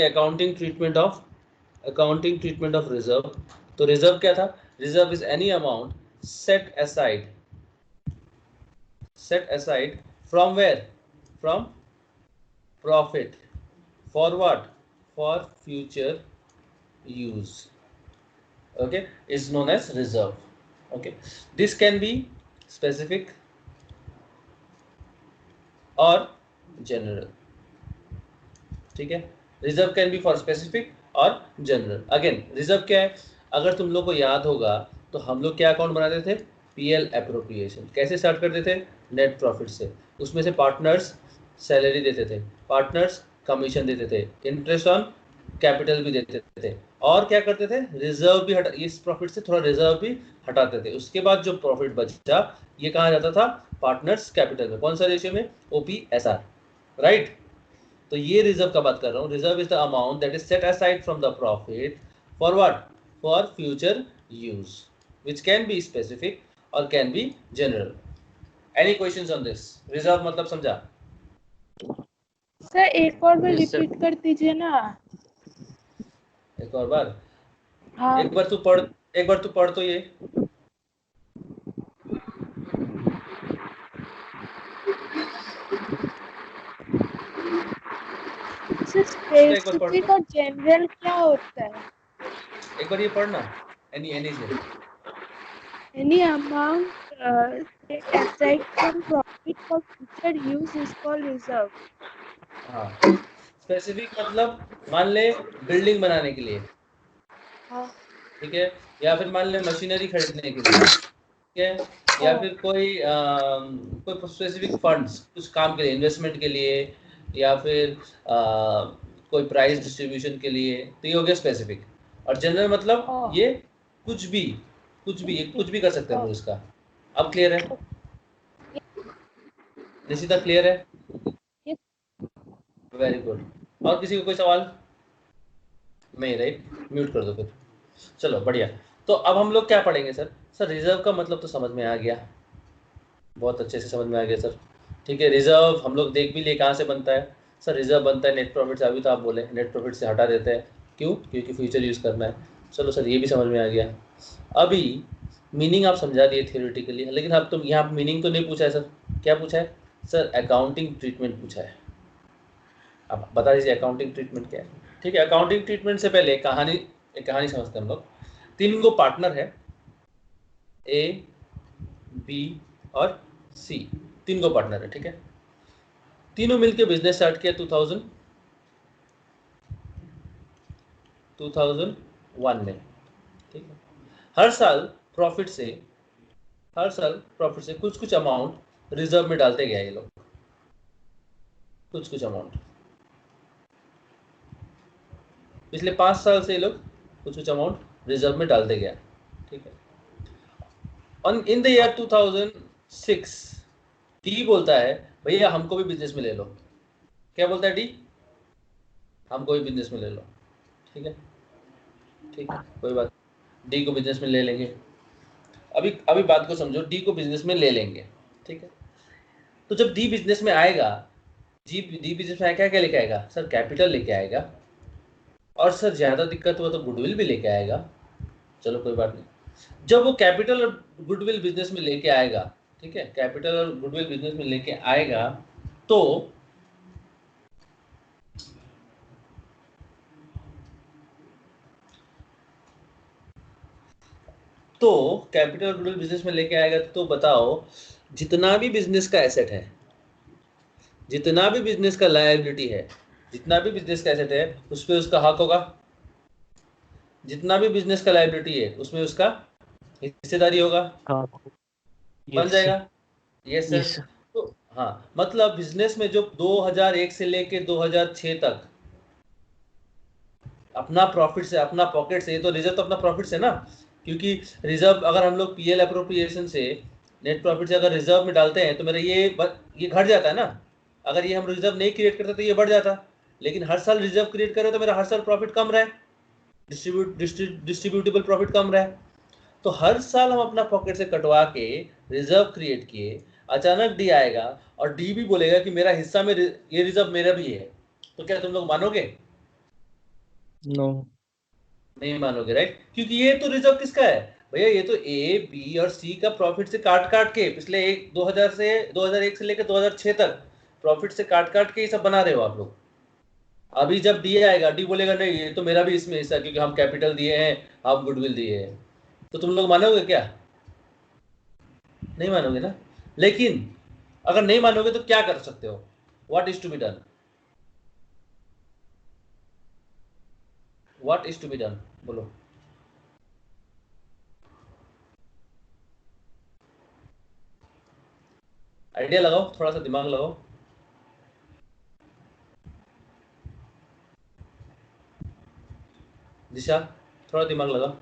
Accounting treatment of reserve. तो reserve क्या था? Reserve is any amount set aside from where? From profit for what? For future use. Okay, is known as reserve. Okay, this can be specific or general. ठीक है, reserve can be for specific और general. Again reserve क्या है? अगर तुम लोग को याद होगा तो हम लोग क्या अकाउंट बनाते थे? PL appropriation. कैसे स्टार्ट करते थे? नेट प्रॉफिट से। उसमें से पार्टनर्स सैलरी देते थे, पार्टनर्स कमीशन देते थे, इंटरेस्ट ऑन कैपिटल भी देते थे, और क्या करते थे? रिजर्व भी हटा, इस प्रॉफिट से थोड़ा रिजर्व भी हटाते थे। उसके बाद जो प्रॉफिट बचा ये कहाँ जाता था? पार्टनर्स कैपिटल में। कौन सा रेशियो में? OPSR, right? तो ये रिजर्व का बात कर रहा हूँ। Reserve is the amount that is set aside from the profit for what? For future use, which can be specific और can be general. Any questions on this? Reserve मतलब समझा? सर एक और बार रिपीट कर दीजिए ना। एक और बार? हाँ। एक बार तू पढ़ तो ये। स्पेसिफिक और जनरल क्या होता है? एक बार ये पढ़ना। एनी से Any amount aside from profit for future use is called reserve. हाँ, स्पेसिफिक मतलब मान ले बिल्डिंग बनाने के लिए, हाँ। ठीक है, या फिर मान ले मशीनरी खरीदने के लिए, ठीक है, या फिर कोई स्पेसिफिक फंड्स कुछ काम के लिए, इन्वेस्टमेंट के लिए, या फिर कोई प्राइस डिस्ट्रीब्यूशन के लिए, तो ये हो गया स्पेसिफिक। और जनरल मतलब ये कुछ भी कर सकते हैं हम लोग इसका। अब क्लियर है? निशिता क्लियर है? Very good. और किसी को कोई सवाल? नहीं, राइट? म्यूट कर दो फिर। चलो बढ़िया। तो अब हम लोग क्या पढ़ेंगे सर? सर रिजर्व का मतलब तो समझ में आ गया, बहुत अच्छे से समझ में आ गया सर। ठीक है, रिजर्व हम लोग देख भी लिए कहाँ से बनता है। सर रिजर्व बनता है नेट प्रॉफिट से। अभी तो आप बोले नेट प्रॉफिट से हटा देते हैं, क्यों? क्योंकि फ्यूचर यूज़ करना है। चलो सर ये भी समझ में आ गया। अभी मीनिंग आप समझा दिए थियोरेटिकली, लेकिन अब तुम यहाँ मीनिंग तो नहीं पूछा है सर। क्या पूछा है सर? अकाउंटिंग ट्रीटमेंट पूछा है। अब बता दीजिए अकाउंटिंग ट्रीटमेंट क्या है। ठीक है, अकाउंटिंग ट्रीटमेंट से पहले एक कहानी समझते हैं हम लोग। 3 गो पार्टनर है, A, B और C। 3 गो पार्टनर है, ठीक है। तीनों मिलके बिजनेस स्टार्ट किया 2001 में, ठीक है। हर साल प्रॉफिट से कुछ अमाउंट रिजर्व में डालते गए ये लोग, कुछ अमाउंट। पिछले 5 साल से ये लोग कुछ अमाउंट रिजर्व में डालते गया, ठीक है। इन द ईयर 2006 डी बोलता है भैया हमको भी बिजनेस में ले लो। क्या बोलता है डी? हमको भी बिजनेस में ले लो, ठीक है। ठीक है, कोई बात, डी को बिजनेस में ले लेंगे। अभी बात को समझो, डी को बिजनेस में ले लेंगे, ठीक है। तो जब डी बिजनेस में आएगा, डी बिजनेस में क्या क्या लेके आएगा सर? कैपिटल लेके आएगा, और सर ज्यादा दिक्कत हुआ तो गुडविल भी लेके आएगा। चलो कोई बात नहीं। जब वो कैपिटल और गुडविल बिजनेस में लेके आएगा, ठीक है, कैपिटल और गुडविल बिजनेस में लेके आएगा, तो कैपिटल और गुडविल बिजनेस में लेके आएगा, तो बताओ जितना भी बिजनेस का एसेट है, जितना भी बिजनेस का लायबिलिटी है, जितना भी बिजनेस का एसेट है उस पर उसका हक होगा। जितना भी बिजनेस का लायबिलिटी है उसमें उसका हिस्सेदारी होगा। बन जाएगा? Yes sir. तो हाँ, मतलब बिजनेस में जो 2001 से लेके 2006 तक अपना प्रॉफिट से, अपना पॉकेट से, ये तो रिजर्व तो अपना प्रॉफिट से ना, क्योंकि रिजर्व अगर हम लोग पीएल अप्रोप्रिएशन से, नेट प्रॉफिट से अगर रिजर्व में डालते हैं तो मेरा ये घट जाता है ना। अगर ये हम रिजर्व नहीं क्रिएट करते तो ये बढ़ जाता, लेकिन हर साल रिजर्व क्रिएट करें तो मेरा हर साल प्रॉफिट कम रहे, डिस्ट्रीब्यूटेबल प्रॉफिट कम रहे। तो हर साल हम अपना पॉकेट से कटवा के रिजर्व क्रिएट किए, अचानक डी आएगा और डी भी बोलेगा कि मेरा हिस्सा में ये रिजर्व मेरा भी है, तो क्या तुम लोग मानोगे? नो, नहीं मानोगे, राइट? क्योंकि ये तो रिजर्व किसका है भैया, ये तो ए बी और सी का प्रॉफिट से काट काट के पिछले 2001 से लेकर 2006 तक प्रॉफिट से काट काट के ये सब बना रहे हो आप लोग। अभी जब डी आएगा, डी बोलेगा नहीं ये तो मेरा भी इसमें हिस्सा, क्योंकि हम कैपिटल दिए हैं, आप गुडविल दिए हैं, तो तुम लोग मानोगे क्या? नहीं मानोगे ना। लेकिन अगर नहीं मानोगे तो क्या कर सकते हो? What is to be done? What is to be done, बोलो। आइडिया लगाओ, थोड़ा सा दिमाग लगाओ। दिशा, थोड़ा दिमाग लगाओ।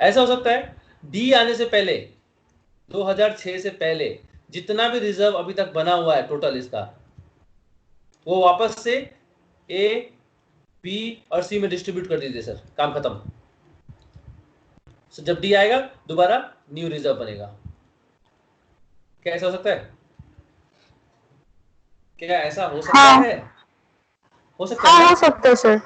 ऐसा हो सकता है डी आने से पहले, 2006 से पहले जितना भी रिजर्व अभी तक बना हुआ है टोटल इसका, वो वापस से ए बी और सी में डिस्ट्रीब्यूट कर दीजिए सर, काम खत्म। so, जब डी आएगा दोबारा न्यू रिजर्व बनेगा। क्या ऐसा हो सकता है? क्या ऐसा हो सकता हाँ। है? हो सकता है हाँ, ना? हो सकता है सर।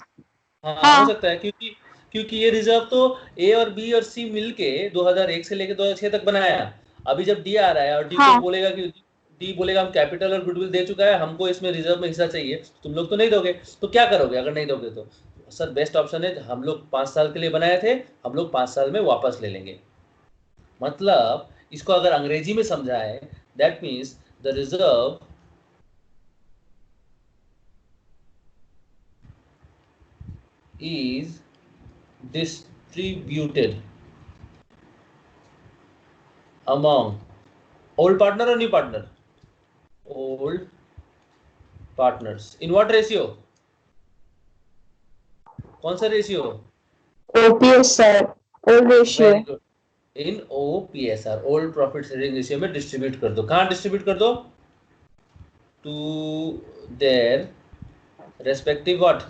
हाँ, हाँ। हो सकता है, क्योंकि ये रिजर्व तो ए और बी और सी मिलके 2001 से लेकर 2006 तक बनाया। अभी जब डी आ रहा है और डी हाँ। को बोलेगा कि डी बोलेगा हम कैपिटल और गुडविल दे चुका है, हमको इसमें रिजर्व में हिस्सा चाहिए, तुम लोग तो नहीं दोगे, तो क्या करोगे अगर नहीं दोगे तो? सर बेस्ट ऑप्शन है, हम लोग 5 साल के लिए बनाए थे, हम लोग 5 साल में वापस ले लेंगे। मतलब इसको अगर अंग्रेजी में समझाए, that means the reserve is distributed among old partner or new partner? Old partners. In what ratio? कौन सा ratio? OPS sir, old ratio. Very good. In OPSR, old profit sharing ratio में डिस्ट्रीब्यूट कर दो। कहाँ distribute कर दो? To their respective what?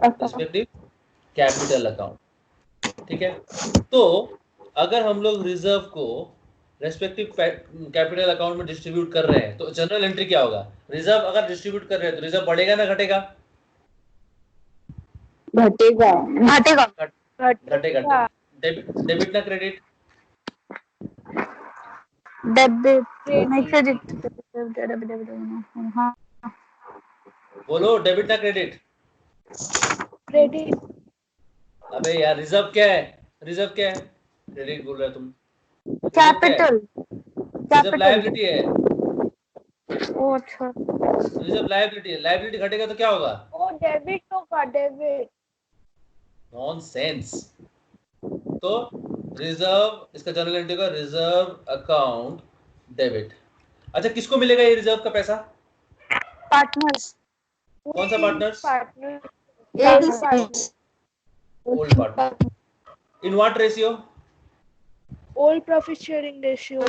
Respective capital account. ठीक है, तो अगर हम लोग रिजर्व को रेस्पेक्टिव कैपिटल अकाउंट में डिस्ट्रीब्यूट कर रहे हैं तो जनरल एंट्री क्या होगा? रिजर्व अगर डिस्ट्रीब्यूट कर रहे हैं तो रिजर्व बढ़ेगा ना घटेगा? घटेगा। घटेगा। घटेगा। डेबिट ना क्रेडिट? डेबिट। हाँ। बोलो, डेबिट ना क्रेडिट? क्रेडिट। अबे यार रिजर्व क्या है? रिजर्व क्या है? क्रेडिट बोल रहे हो तुम। रिजर्व क्या है? कैपिटल। रिजर्व लायबिलिटी है। ओ अच्छा। रिजर्व लायबिलिटी है, लायबिलिटी घटेगा तो क्या होगा? ओ डेबिट होगा, डेबिट। नॉनसेंस। तो रिजर्व, इसका जनरल एंट्री का रिजर्व अकाउंट डेबिट। अच्छा, किसको मिलेगा ये रिजर्व का पैसा? पार्टनर्स। कौन सा partners? Old partner. In what ratio? Old profit sharing ratio.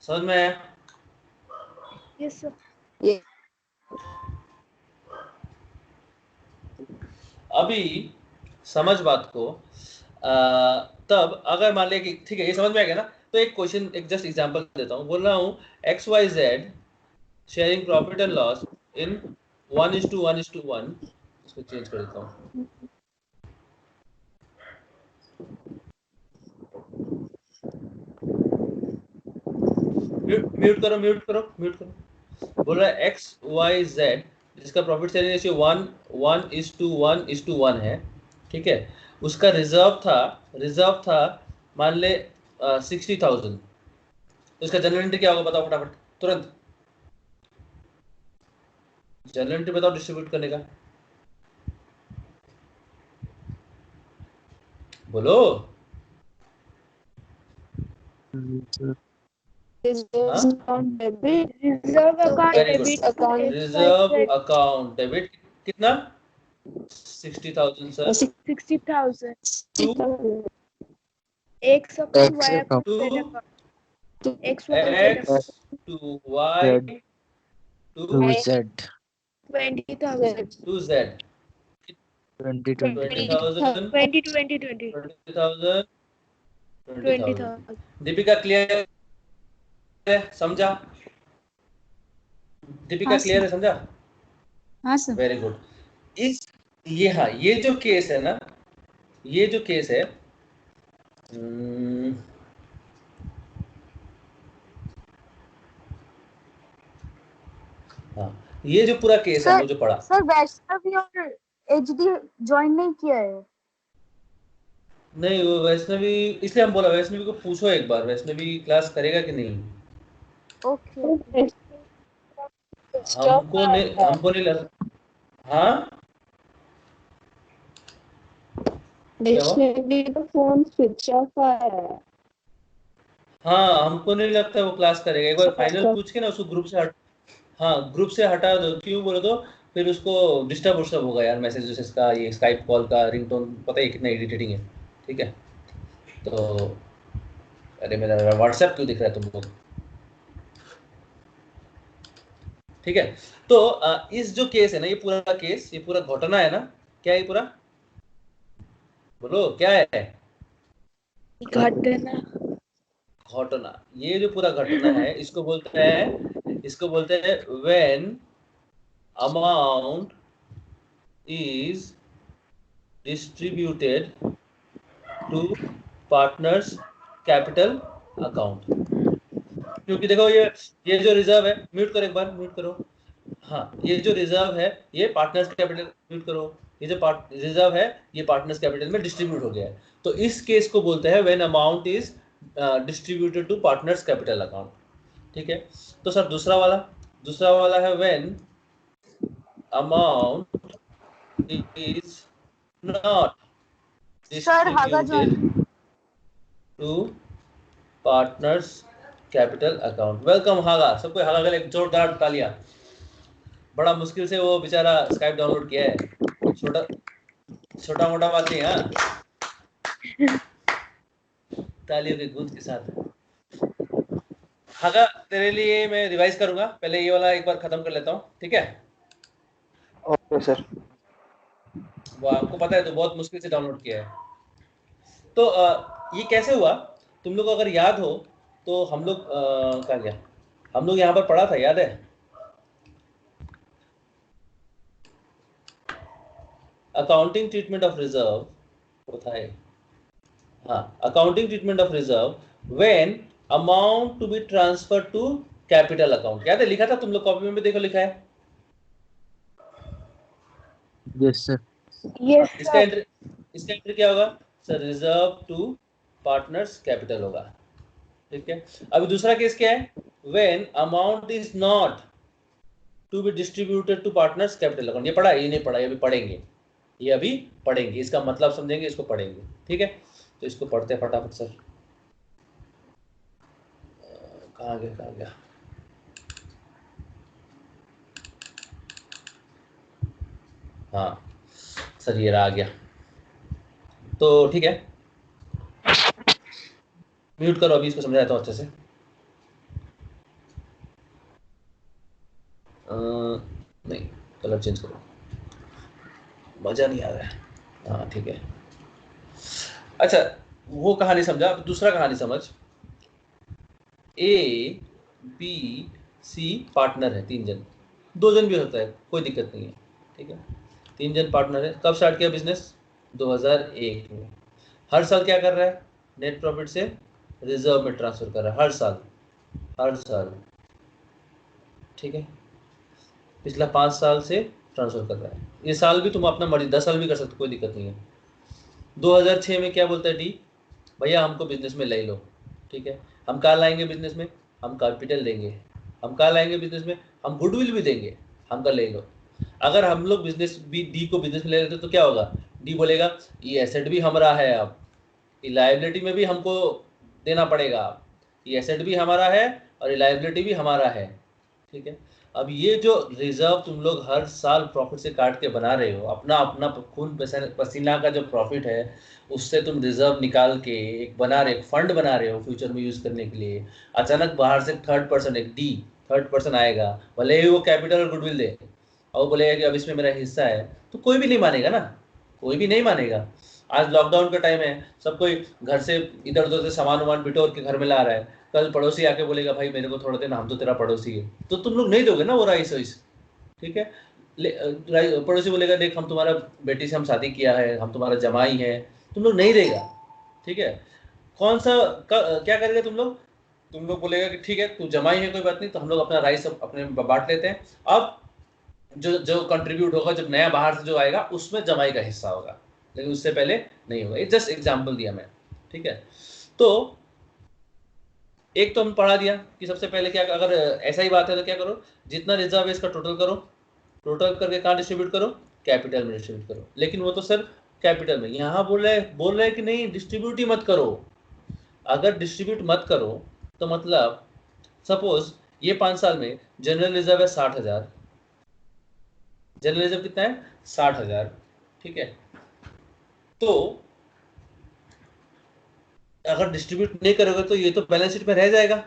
समझ में आया? Yes sir. अभी समझ बात को। तब अगर मान लिया कि ठीक है ये समझ में आ गया ना, तो एक क्वेश्चन, एक जस्ट एग्जांपल देता हूँ। बोल रहा हूँ XYZ sharing profit and loss in 1:1:1। इसको चेंज कर देता हूँ। म्यूट करो, म्यूट करो, म्यूट करो। बोल रहा है XYZ जिसका प्रॉफिट शेयरिंग रेशियो 1:1:1 है, ठीक है, उसका रिजर्व था मान ले 60,000। तो इसका जनरल एंट्री क्या होगा बताओ फटाफट, तुरंत जनरल एंट्री बताओ डिस्ट्रीब्यूट करने का। बोलो। Debit. Reserve account very good. Debit. Reserve account debit कितना? 60,000 sir. 60,000। To X account, Y account, to Z account. X to Y to Z 20,000। To Z 2020 20,000 20,000। Deepika clear है? समझा? दीपिका हाँ, क्लियर है, समझा? हाँ सर। Very good. हाँ, ये जो केस है ना, ये जो केस है, हाँ, ये जो पूरा केस है हम लोग जो पढ़ा, सर वैष्णवी और एचडी ज्वाइन नहीं किया है। नहीं वो वैष्णवी, इसलिए हम बोला वैष्णवी को पूछो एक बार, वैष्णवी क्लास करेगा कि नहीं। ओके। हमको नहीं लग, हाँ क्या हुआ? वैष्णवी का फोन स्विच ऑफ आ रहा है। हाँ, हमको नहीं लगता वो क्लास करेगा। एक बार फाइनल पूछ के ना उसको ग्रुप से हाँ, ग्रुप से हटा दो। क्यों बोलो तो फिर उसको डिस्टर्ब होगा यार, मैसेजेस का, ये स्काइप कॉल का रिंगटोन पता है कितना इरिटेटिंग है। ठीक है, तो अरे मेरा व्हाट्सएप क्यों दिख रहा है तुम लोग? ठीक है, तो इस जो केस है ना, ये पूरा केस, ये पूरा घटना है ना, क्या है ये पूरा, बोलो क्या है? घटना। घटना। ये जो पूरा घटना है इसको बोलते हैं when amount is distributed to partners capital account. क्योंकि देखो ये जो रिजर्व है, म्यूट करो एक बार, म्यूट करो। हाँ, ये जो रिजर्व है ये पार्टनर्स कैपिटल, म्यूट करो। ये जो रिजर्व है ये पार्टनर्स कैपिटल में डिस्ट्रीब्यूट हो गया है। तो इस केस को बोलते हैं when amount is distributed to partners capital account. ठीक है, तो सर दूसरा वाला है when amount is not sir हागा distributed join. To partners capital account. Welcome हागा, सबको हागा के लिए एक जोरदार तालियां। बड़ा मुश्किल से वो बेचारा स्काइप डाउनलोड किया है, छोटा मोटा बात नहीं। हाँ, तालियों की गूंज के साथ। हागा, तेरे लिए मैं रिवाइज करूंगा, पहले ये वाला एक बार खत्म कर लेता हूँ, ठीक है? Okay sir. वो आपको पता है तो बहुत मुश्किल से डाउनलोड किया है। तो ये कैसे हुआ, तुम लोग अगर याद हो तो हम लोग क्या गया, हम लोग यहाँ पर पढ़ा था, याद है? अकाउंटिंग ट्रीटमेंट ऑफ रिजर्व होता है। हाँ, accounting treatment of reserve when amount to be transfer to capital account. याद है, लिखा था तुम लोग कॉपी में भी, देखो लिखा है। Yes sir. यस इसका सर। एंट्री क्या होगा sir? Reserve to partners capital होगा। ठीक है, अभी दूसरा केस क्या है? When amount is not to be distributed to partners capital account. ये पढ़ा, ये नहीं पढ़ा, ये अभी पढ़ेंगे, ये अभी पढ़ेंगे, इसका मतलब समझेंगे, इसको पढ़ेंगे। ठीक है, तो इसको पढ़ते हैं फटाफट सर। कहाँ गया? हाँ सर, ये रहा, आ गया। तो ठीक है, म्यूट करो, अभी इसको समझाता हूँ अच्छे से। नहीं, कलर चेंज करो, मजा नहीं आ रहा है। हाँ ठीक है, अच्छा वो कहानी समझा, अब दूसरा कहानी समझ। ए बी सी पार्टनर है, 3 जन, 2 जन भी होता है, कोई दिक्कत नहीं है। ठीक है, 3 जन पार्टनर है। कब स्टार्ट किया बिजनेस? 2001 में। हर साल क्या कर रहा है? नेट प्रॉफिट से रिजर्व में ट्रांसफर कर रहा है, हर साल। ठीक है, पिछला 5 साल से ट्रांसफर कर रहा है। ये साल भी तुम अपना मर्जी 10 साल भी कर सकते, कोई दिक्कत नहीं है। 2006 में क्या बोलता है डी, भैया हमको बिजनेस में ले लो। ठीक है, हम कहाँ लाएंगे बिजनेस में? हम कैपिटल देंगे। हम कहाँ लाएंगे बिजनेस में? हम गुडविल भी देंगे, हमका ले लो। अगर हम लोग बिजनेस भी डी को बिजनेस में ले लेते तो क्या होगा? डी बोलेगा ये एसेट भी हमारा है, अब ये लायबिलिटी में भी हमको देना पड़ेगा, ये एसेट भी हमारा है और ये लायबिलिटी भी हमारा है। ठीक है, अब ये जो रिजर्व तुम लोग हर साल प्रॉफिट से काट के बना रहे हो, अपना अपना खून पसीना का जो प्रॉफिट है उससे तुम रिजर्व निकाल के एक बना रहे, एक फंड बना रहे हो फ्यूचर में यूज करने के लिए। अचानक बाहर से थर्ड पर्सन आएगा, भले ही वो कैपिटल और गुडविल दे और वो बोलेगा कि अब इसमें मेरा हिस्सा है, तो कोई भी नहीं मानेगा ना, कोई भी नहीं मानेगा। आज लॉकडाउन का टाइम है, सब कोई घर से इधर उधर से सामान वामान बिटोर के घर में ला रहा है, कल पड़ोसी आके बोलेगा भाई मेरे को थोड़ा देना, हम तो तेरा पड़ोसी है, तो तुम लोग नहीं दोगे ना वो राइस वाइस, ठीक है। पड़ोसी बोलेगा देख हम तुम्हारा बेटी से हम शादी किया है, हम तुम्हारा जमाई है, तुम लोग नहीं देगा, ठीक है। कौन सा क्या करेगा तुम लोग बोलेगा कि ठीक है तू जमाई है कोई बात नहीं, तो हम लोग अपना राइस अपने बांट लेते हैं। अब जो कंट्रीब्यूट होगा, जब नया बाहर से जो आएगा उसमें जमाई का हिस्सा होगा, लेकिन उससे पहले नहीं होगा। ये जस्ट एग्जाम्पल दिया मैं, ठीक है। तो एक तो हम पढ़ा दिया कि सबसे पहले क्या, अगर ऐसा ही बात है तो क्या करो, जितना रिजर्व है इसका टोटल करो, टोटल करके कहाँ डिस्ट्रीब्यूट करो, कैपिटल में डिस्ट्रीब्यूट करो। लेकिन वो तो सर कैपिटल में, यहाँ बोल रहे कि नहीं डिस्ट्रीब्यूट ही मत करो। अगर डिस्ट्रीब्यूट मत करो तो मतलब सपोज ये 5 साल में जनरल रिजर्व है 60,000, जनरल रिजर्व कितना है 60,000, ठीक है। तो अगर डिस्ट्रीब्यूट नहीं करोगे तो ये तो बैलेंस शीट में रह जाएगा,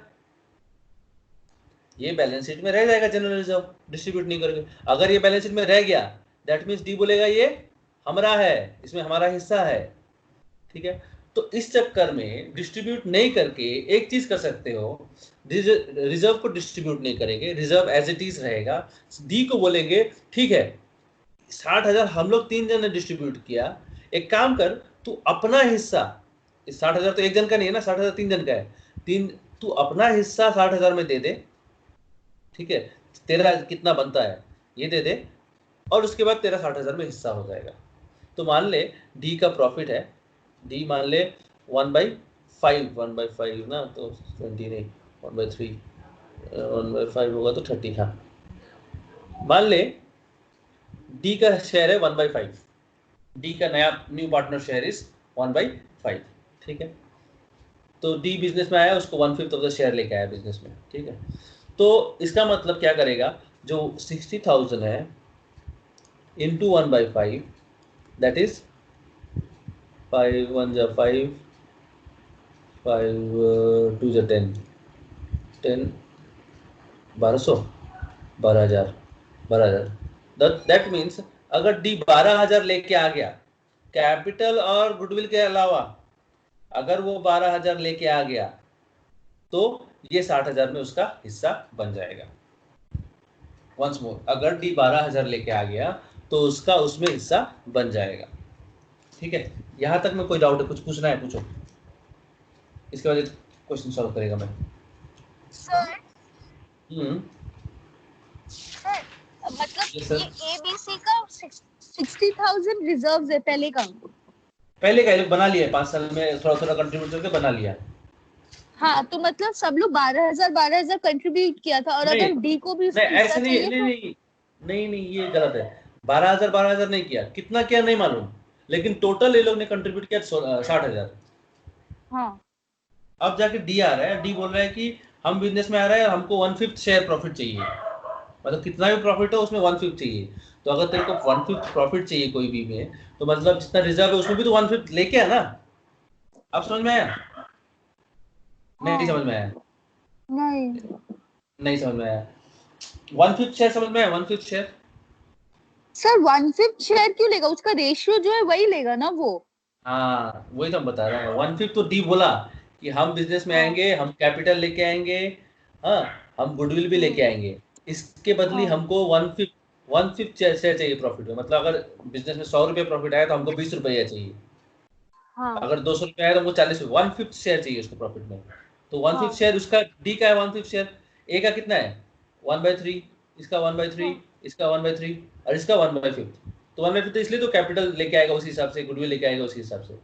ये बैलेंस शीट में रह जाएगा जनरल रिजर्व, डिस्ट्रीब्यूट नहीं करोगे। अगर ये बैलेंस शीट में रह गया दैट मीन्स डी बोलेगा ये हमारा है, इसमें हमारा हिस्सा है, ठीक है। तो इस चक्कर में डिस्ट्रीब्यूट नहीं करके एक चीज कर सकते हो, रिजर्व को डिस्ट्रीब्यूट नहीं करेंगे, रिजर्व एज इट इज रहेगा। डी को बोलेंगे ठीक है 60,000 हम लोग 3 जन ने डिस्ट्रीब्यूट किया, एक काम कर तू अपना हिस्सा, 60,000 तो एक जन का नहीं है ना, 60,000 3 जन का है, तू अपना हिस्सा 60,000 में दे दे, ठीक है। तेरा कितना बनता है ये दे दे, और उसके बाद तेरा 60,000 में हिस्सा हो जाएगा। तो मान ले डी का प्रॉफिट है, डी मान ले 1/5 ना, तो 20 नहीं 1/3, 1/5 होगा तो 30, हाँ। मान ले डी का शेयर है 1/5, डी का न्यू पार्टनर शेयर इज 1/5, ठीक है। तो डी बिजनेस में आया, उसको 1/5 ऑफ द शेयर लेके आया बिजनेस में, ठीक है। तो इसका मतलब क्या करेगा, जो 60,000 है इंटू 1/5 दैट इज 5 1 जा 5 5 2 जा 10 10 1200 12,000 दैट मीन्स अगर डी 12,000 लेके आ गया कैपिटल और गुडविल के अलावा, अगर वो 12,000 लेके आ गया तो ये 60,000 में उसका हिस्सा बन जाएगा। वंस मोर, अगर डी 12,000 लेके आ गया तो उसका उसमें हिस्सा बन जाएगा, ठीक है। यहां तक में कोई डाउट है, कुछ पूछना है पूछो, इसके बाद क्वेश्चन सॉल्व करेगा मैं। सर मतलब yes, ये एबीसी का 60,000 रिजर्व्स है पहले का बना लिया है, 5 साल में थोड़ा थोड़ा कंट्रीब्यूट करके बना लिया। हाँ, तो मतलब सब लोग 12,000 कंट्रीब्यूट किया था, और अगर डी को भी नहीं ऐसे नहीं, नहीं ये गलत है। 12,000 नहीं किया, कितना किया नहीं मालूम, लेकिन टोटल ये लोग ने कंट्रीब्यूट किया 60,000। हाँ, अब जाके डी आ रहा है, डी बोल रहा है कि हम बिजनेस में आ रहा है, हमको 1/5 शेयर प्रॉफिट चाहिए, मतलब कितना भी प्रॉफिट हो उसमें 1/5 चाहिए। तो अगर तेरे को 1/5 प्रॉफिट चाहिए कोई भी में, तो मतलब जितना रिजर्व है उसमें भी तो 1/5 लेके आ ना। अब समझ में आया? नहीं समझ में आया? नहीं समझ में आया। 1/5 शेयर समझ में आया? 1/5 शेयर सर 1/5 शेयर क्यों लेगा, उसका रेशियो जो है वही लेगा ना वो। हाँ वही तो हम बता रहे हैं। 1/5 तो डी बोला कि हम बिजनेस में आएंगे, हम कैपिटल लेके आएंगे, हाँ हम गुडविल भी लेके आएंगे, इसके बदले हमको 1/5 शेयर चाहिए प्रॉफिट में। मतलब अगर बिजनेस में 100 रुपये प्रॉफिट आया तो हमको 20 रुपया चाहिए, अगर 200 रुपये आया तो हमको 40 रुपये, 1/5 शेयर चाहिए उसको प्रॉफिट में। तो 1/5 शेयर उसका डी का है, 1/5 शेयर ए का कितना है 1/3, इसका 1/3, इसका 1/3 और इसका 1/5। तो 1/5 तो इसलिए तो कैपिटल लेके आएगा उसी हिसाब से, गुडविल लेके आएगा उसी हिसाब से,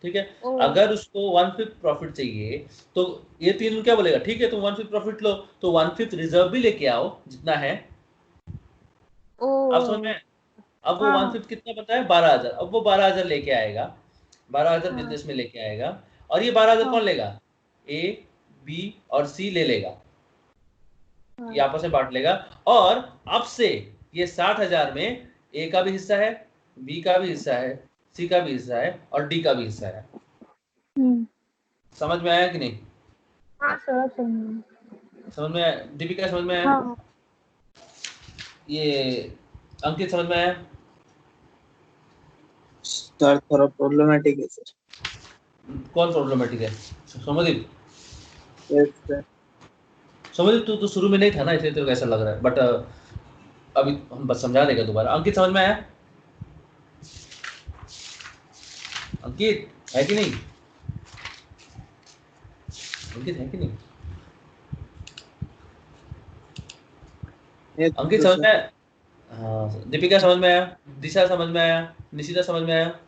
ठीक है। अगर उसको 1/5 प्रॉफिट चाहिए तो ये तीन क्या बोलेगा, ठीक है तुम 1/5 प्रॉफिट लो, तो 1/5 रिजर्व भी लेके आओ जितना है। अब समझ में, अब वो 1/5 कितना बनता है 12,000, अब वो 12,000 लेके आएगा, 12,000 बिजनेस में लेके आएगा, और ये 12,000 कौन लेगा, ए बी और सी ले लेगा, ये आपस में बांट लेगा। और अब से ये 60,000 में ए का भी हिस्सा है, बी का भी हिस्सा है, सी का भी हिस्सा है और डी का भी हिस्सा है। समझ में आया कि नहीं? हाँ सर, समझ में आया? दीपिका समझ में आया? हाँ। ये अंकित समझ में आया? सर थोड़ा प्रॉब्लमेटिक है सर। कौन प्रॉब्लमेटिक है? समझिए Yes, sir. समझ, तू तो शुरू में नहीं था ना, इसलिए तेरे को ऐसा लग रहा है, बट अभी हम बस समझा देगा दोबारा। अंकित समझ में आया? अंकित है कि नहीं? अंकित है कि नहीं? Yes, अंकित sir. समझ में आया? हाँ, दीपिका समझ में आया? दिशा समझ में आया? निशिता समझ में आया?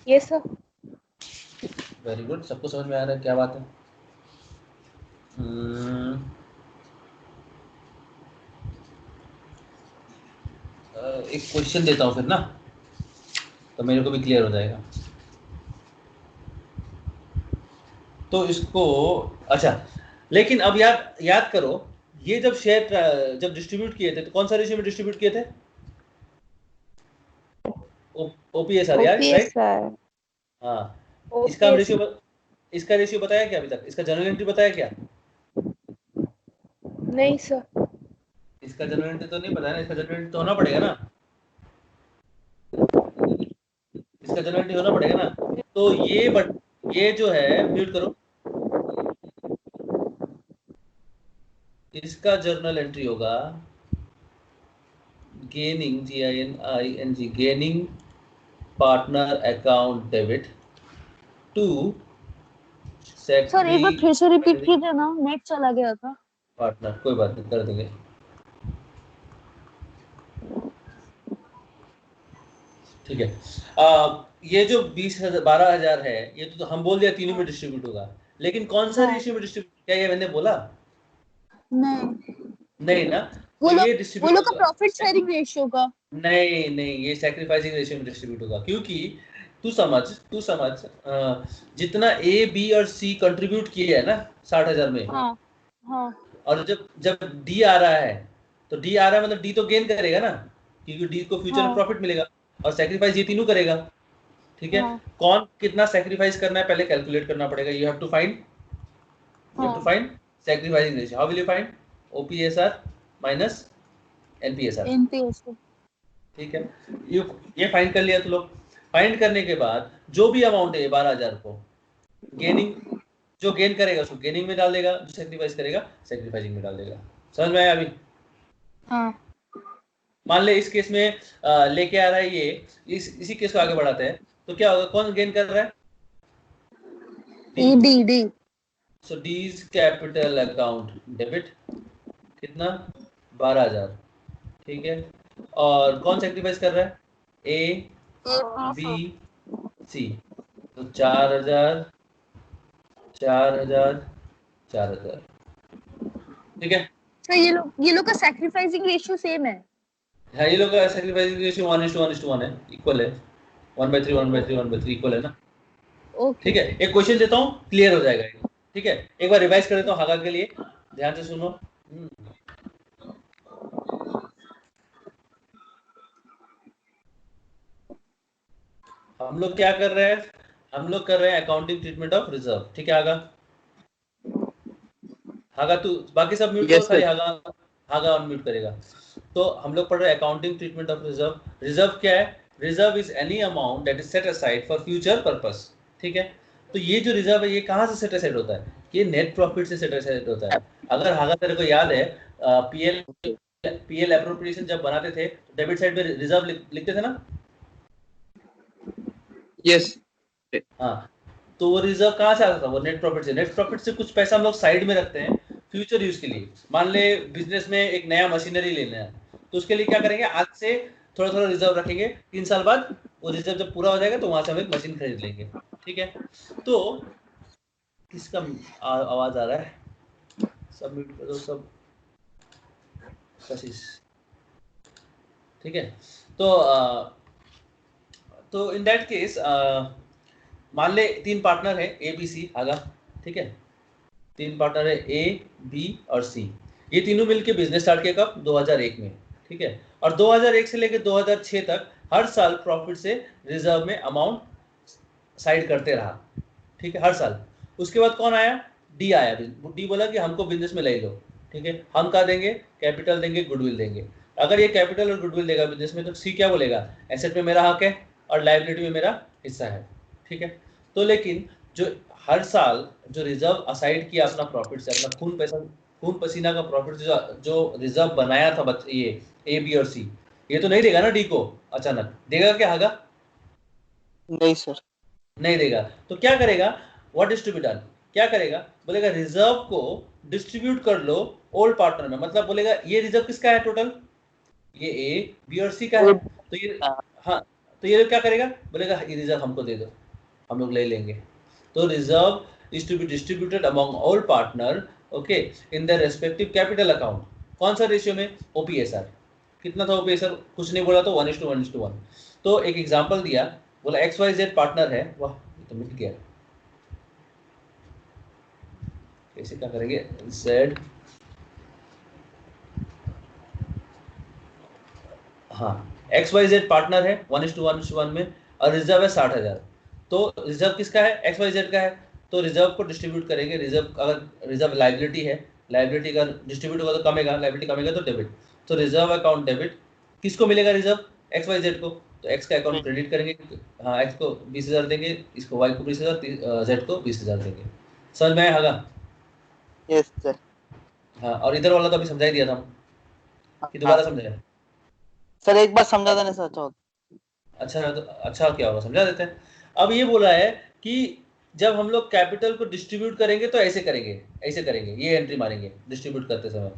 Yes, sir. वेरी गुड, सबको समझ में आ रहा है, क्या बात है। एक क्वेश्चन देता हूँ फिर ना, तो मेरे को भी क्लियर हो जाएगा। तो इसको, अच्छा, लेकिन अब याद करो, ये जब शेयर जब डिस्ट्रीब्यूट किए थे तो कौन सा रेशियो में डिस्ट्रीब्यूट किए थे? ओपीएसआर यार, राइट? OPSR. हाँ, इसका हम OPSR. इसका रेशियो बताया क्या अभी तक? इसका जनरल एंट्री बताया क्या? नहीं सर. इसका जनरल एंट्री तो नहीं बताया ना, इसका जनरल एंट्री तो होना पड़ेगा ना, इसका जनरल एंट्री होना पड़ेगा ना। तो ये जो है, म्यूट करो, इसका जर्नल एंट्री होगा gaining, GINING, gaining partner account debit to sir एक बार फिर से रिपीट सेक्रीफाइसिंग कीजिए ना, नेट चला गया था। पार्टनर। कोई बात नहीं, कर देंगे। ठीक है, ये जो 12,000 है, ये तो हम बोल दिया तीनों में डिस्ट्रीब्यूट होगा, लेकिन कौन सा हाँ। रेशियो में डिस्ट्रीब्यूट, क्या ये मैंने बोला? नहीं, नहीं ना, वो तो ये लोग डिस्ट्रीब्यूट का होगा। प्रॉफिट शेयरिंग रेशियो का। नहीं नहीं, ये सैक्रिफाइसिंग रेशियो में डिस्ट्रीब्यूट होगा, क्योंकि तू समझ, जितना ए बी और सी कंट्रीब्यूट किए है ना 60,000 में, हाँ हाँ और जब जब डी आ रहा है, तो डी आ रहा है मतलब डी तो गेन करेगा ना, क्योंकि डी को फ्यूचर में हाँ प्रॉफिट मिलेगा, और सैक्रिफाइस ये तीनों करेगा। ठीक है, हाँ कौन कितना सैक्रिफाइस करना है पहले कैलकुलेट करना पड़ेगा। You have to find sacrificing ratio. How will you find? OPSR minus NPSR. NPS. ठीक है, ये फाइंड कर लिया तो लोग। फाइंड करने के बाद जो भी अमाउंट है 12,000 को, गेनिंग, जो गेन करेगा उसको गेनिंग में डाल देगा, जो सैक्रिफाइस करेगा सैक्रिफाइसिंग में डाल देगा। समझ में आया अभी? हाँ। मान ले इस केस में लेके आ रहा है ये, इसी केस को आगे बढ़ाते हैं, तो क्या होगा? कौन गेन कर रहा है? D D. So D is capital account debit, कितना? 12,000। ठीक है, और कौन सैक्रिफाइस कर रहा है? ए बी सी, तो 4,000 4,000 4,000। ठीक है, तो ये लोग का सैक्रिफाइसिंग रेशियो सेम है। हाँ, ये लोग का सैक्रिफाइसिंग रेशियो 1:1:1 है, इक्वल है, 1/3 1/3 1/3 इक्वल है ना। ओके। ठीक है, एक क्वेश्चन देता हूँ, क्लियर हो जाएगा। ठीक है, एक बार रिवाइज कर देता हूँ हागा के लिए, ध्यान से सुनो। हम लोग क्या कर रहे हैं? हम लोग कर रहे हैं अकाउंटिंग ट्रीटमेंट ऑफ रिजर्व। ठीक है, हागा तू, बाकी सब म्यूट करो, Yes, खाली sir. हागा अनम्यूट करेगा। तो हम लोग पढ़ रहे हैं accounting treatment of reserve. Reserve क्या है? Reserve is any amount that is set aside for future purpose. ठीक है, तो ये जो रिजर्व है ये कहाँ से सेट असाइड होता है? ये नेट प्रॉफिट से सेट असाइड होता है। अगर हागा तेरे को याद है, पीएल एप्रोप्रिएशन जब बनाते थे, डेबिट साइड पे रिजर्व लिखते थे ना। Yes. हाँ, तो वो रिजर्व कहाँ से आता था? वो नेट प्रॉफिट से। नेट प्रॉफिट से कुछ पैसा हम लोग साइड में रखते हैं फ्यूचर यूज के लिए। मान ले बिजनेस में एक नया मशीनरी लेना है, तो उसके लिए क्या करेंगे? आज से थोड़ा थोड़ा रिजर्व रखेंगे, 3 साल बाद वो रिजर्व जब पूरा हो जाएगा तो वहां से हम एक मशीन खरीद लेंगे। ठीक है, तो किसका आवाज आ रहा है? सब म्यूट करो सब, कशिश। ठीक है, तो इन दैट केस मान ले 3 पार्टनर है ए बी सी आगा। ठीक है, 3 पार्टनर है ए बी और सी। ये तीनों मिलके बिजनेस स्टार्ट किया कब? 2001 में। ठीक है, और 2001 से लेकर 2006 तक हर साल प्रॉफिट से रिजर्व में अमाउंट साइड करते रहा। ठीक है, हर साल। उसके बाद कौन आया? डी आया। डी बोला कि हमको बिजनेस में ले लो। ठीक है, हम क्या देंगे? कैपिटल देंगे, गुडविल देंगे। अगर ये कैपिटल और गुडविल देगा बिजनेस में, तो सी क्या बोलेगा? एसेट में मेरा हक है और लायबिलिटी में मेरा हिस्सा है। ठीक है, तो लेकिन जो हर साल जो रिजर्व असाइड किया अपना प्रॉफिट से, अपना खून पसीना का प्रॉफिट से जो रिजर्व बनाया था ये ए बी और सी, ये तो नहीं देगा ना डी को अचानक, देगा क्या होगा? नहीं सर, नहीं देगा। तो क्या करेगा, what is to be done, क्या करेगा, बोलेगा रिजर्व को डिस्ट्रीब्यूट कर लो ओल्ड पार्टनर में, मतलब बोलेगा ये रिजर्व किसका है टोटल, ये ए बी और सी का है, तो ये हाँ, तो ये क्या करेगा, बोलेगा ये रिजर्व हमको दे दो, हम लोग ले लेंगे। तो reserve is to be distributed among all partner, okay, in the respective capital account. कौन सा रेशियो में? ओपीएसआर। कितना था ओपीएसआर? कुछ नहीं बोला तो 1:1:1। तो एक एग्जांपल दिया, बोला XYZ पार्टनर है, वाह ये तो मिल गया, कैसे क्या करेंगे, Z, हाँ XYZ पार्टनर है 1:1:1 में, और रिजर्व है 60,000। तो रिजर्व किसका है? XYZ का है। तो रिजर्व को डिस्ट्रीब्यूट करेंगे, रिजर्व अगर रिजर्व लाइबिलिटी है, लाइबिलिटी का डिस्ट्रीब्यूट होगा तो कमेगा, लाइबिलिटी कमेगा तो डेबिट, तो रिजर्व अकाउंट डेबिट, किसको मिलेगा रिजर्व? XYZ को। तो X का अकाउंट क्रेडिट करेंगे, हाँ X को 20,000 देंगे, इसको Y को 20,000, Z को 20,000 देंगे। समझ में आया? Yes sir. हाँ, और इधर वाला तो अभी समझा ही दिया था कि दोबारा समझाया? सर एक बार समझा देने से अच्छा होता। अच्छा तो अच्छा क्या होगा, समझा देते हैं। अब ये बोला है कि जब हम लोग कैपिटल को डिस्ट्रीब्यूट करेंगे तो ऐसे करेंगे, ऐसे करेंगे, ये एंट्री मारेंगे डिस्ट्रीब्यूट करते समय,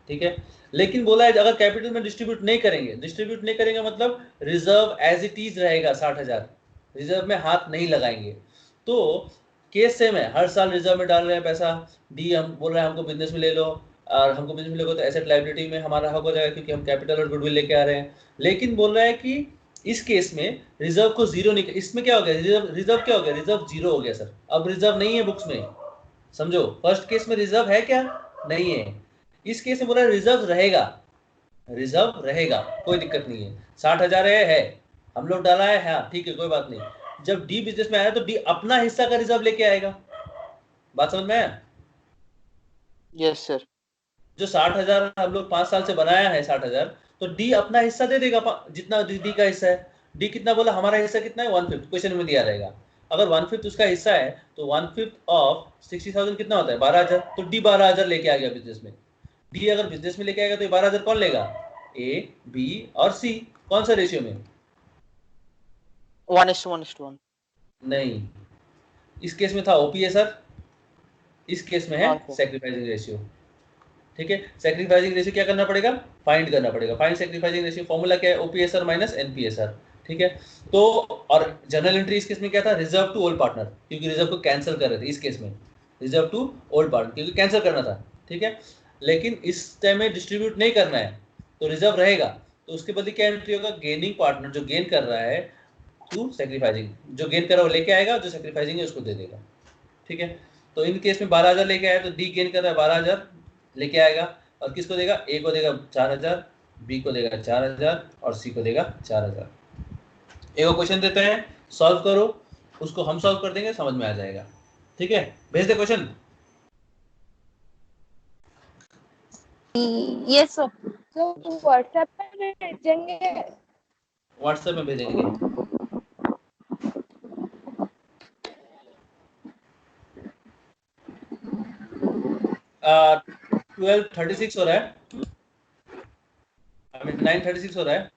ठीक है। लेकिन बोला है अगर कैपिटल में डिस्ट्रीब्यूट नहीं करेंगे, डिस्ट्रीब्यूट नहीं करेंगे मतलब रिजर्व एज इट इज रहेगा 60,000, रिजर्व में हाथ नहीं लगाएंगे। तो केस सेम है, हर साल रिजर्व में डाल रहे हैं पैसा, डी हम बोल रहे हैं हमको बिजनेस में ले लो, और हमको बिजनेस में लेगा तो एसेट लाइबिलिटी में हमारा हक हो जाएगा क्योंकि हम कैपिटल और गुडविल लेके आ रहे हैं। लेकिन बोल रहा है कि इस केस में रिजर्व को जीरो नहीं, इसमें क्या हो गया, रिजर्व क्या हो गया, रिजर्व जीरो हो गया सर, अब रिजर्व नहीं है बुक्स में, समझो। फर्स्ट केस में रिजर्व है क्या? नहीं है। इस केस में बोला रिजर्व रहेगा, रिजर्व रहेगा, कोई दिक्कत नहीं है, 60,000 है, हम लोग डाला है, हाँ ठीक है कोई बात नहीं। जब डी बिजनेस में आया तो डी अपना हिस्सा का रिजर्व लेके आएगा, बात समझ में आया? Yes sir. जो 60,000 हम लोग 5 साल से बनाया है 60,000, तो डी अपना हिस्सा दे देगा, जितना डी का हिस्सा है। डी कितना बोला, हमारा हिस्सा कितना है 1/5, क्वेश्चन में दिया रहेगा। अगर 1/5 उसका हिस्सा है तो 1/5 ऑफ 60,000 कितना होता है? 12,000। तो डी 12,000 लेके आ गया बिजनेस में। डी अगर बिजनेस में लेके आएगा तो 12,000 कौन लेगा? ए बी और सी। कौन सा रेशियो में? 1:1:1। नहीं, इस केस में था ओपीएसआर, इस केस में है सैक्रिफाइसिंग रेशियो, ठीक है। सैक्रिफाइसिंग रेशियो क्या करना पड़ेगा? फाइंड करना पड़ेगा। फाइंड सैक्रिफाइसिंग रेशियो, फॉर्मूला क्या है? ओपीएसआर माइनस एनपीएसआर, ठीक है। तो और जनरल एंट्री इस केस में क्या था? रिजर्व टू ओल्ड पार्टनर, क्योंकि रिजर्व को कैंसिल कर रहे थे इस केस में, रिजर्व टू ओल्ड पार्टनर क्योंकि कैंसिल करना था, ठीक है। लेकिन इस टाइम में डिस्ट्रीब्यूट नहीं करना है तो रिजर्व रहेगा, तो उसके बदले क्या एंट्री होगा? गेनिंग पार्टनर, जो गेन कर रहा है, टू सैक्रिफाइसिंग, जो गेन कर रहा है वो लेके आएगा, जो सैक्रिफाइसिंग है उसको दे देगा, ठीक है। तो इन केस में 12,000 लेके आया तो डी गेन कर रहा है 12,000 लेके आएगा, और किसको देगा? ए को देगा 4,000, बी को देगा 4,000 और सी को देगा 4,000। एक क्वेश्चन देते हैं, सॉल्व करो, उसको हम सॉल्व कर देंगे, समझ में आ जाएगा, ठीक है। भेज दे क्वेश्चन। Yes sir. तो व्हाट्सएप पे भेजेंगे? व्हाट्सएप में भेजेंगे। 12:36 हो रहा है, 9:36 हो रहा है।